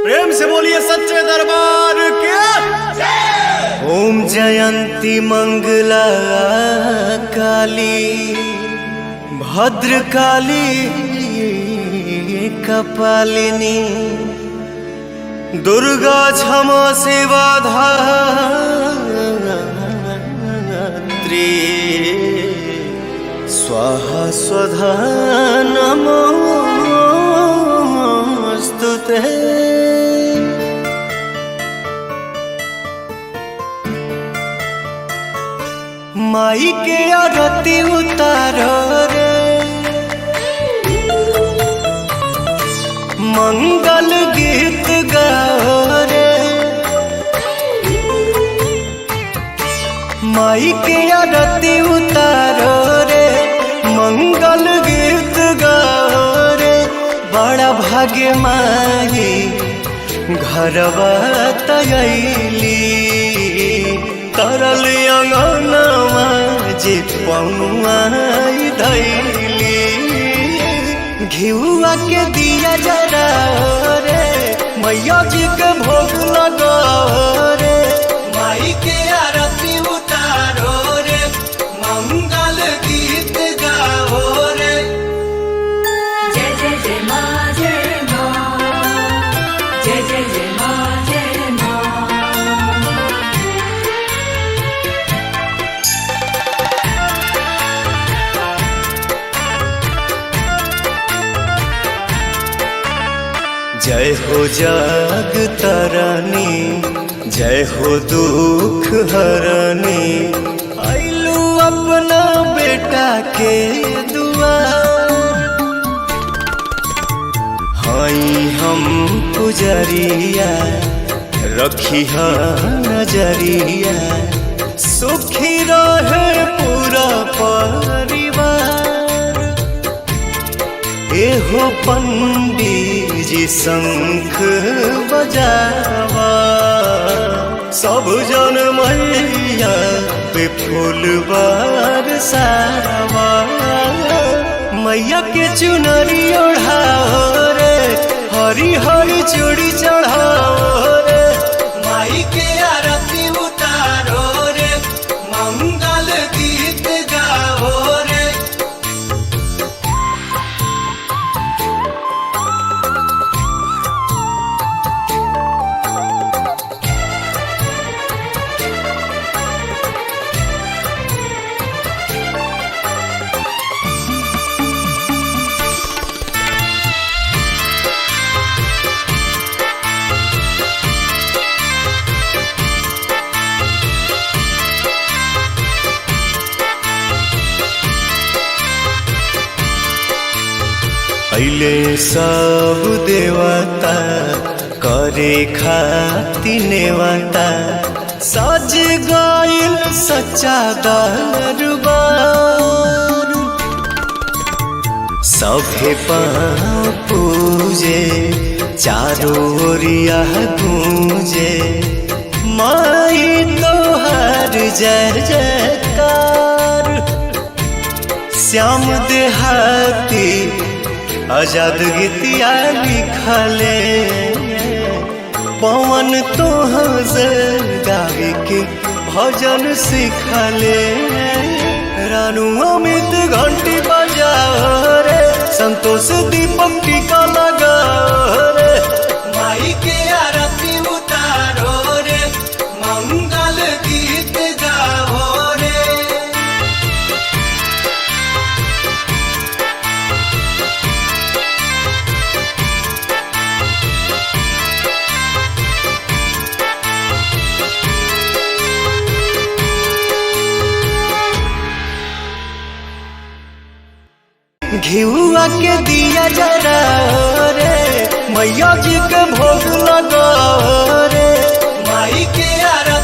प्रेम से बोलिए सच्चे दरबार के। ओम जयंती मंगला काली भद्र काली कपालिनी दुर्गा क्षमा सेवा धात्री स्वाहा स्वधा नमोस्तुते। माई के आरती उतारो रे मंगल गीत गाओ रे। माई के आरती उतारो रे मंगल गीत गाओ रे। बड़ा भाग्य माई घरवा तयली तरल अंगनवा जे पौआई धैली। घिउआ के दिया जरा रे मैया जी के भोग लगाओ रे। माई के आरती उतारो रे मंगल गीत गाओ रे। जय जय जय माँ जय माँ जय जय जय माँ जय माँ। जय हो जग तरनी जय हो दुख हरनी आइलू अपना बेटा के दुआर। हाई हम पुजरिया रखी नजरिया सुखी रहे पूरा परिवार। एहो पंडित जी शंख बजावा सब जन मैया पे फूल बरसावा। मैया के चुनरी ओढ़ाओ रे हरी हरी चूड़ी चढ़ाओ रे। माई के आरती उतारो रे मंगल गीत गाओ रे। पहले सब देवता करे खातिर नेवता सज गइल सच्चा दरबार। सभे पाँव पूजे चारों ओरिया गूंजे माई तोहार जय जयकार। श्याम देहाती आजाद गीतिया लिखले पवन तोहसे गावे के भजन सिखले। रानू अमित घंटी बजाओ रे संतोष दीपक टीका लगाओ रे। माई के आरती उतारो रे मंगल गीत गाओ रे। घिउआ के दिया जरा रे मैया जी के भोग लगाओ रे। माई के आरती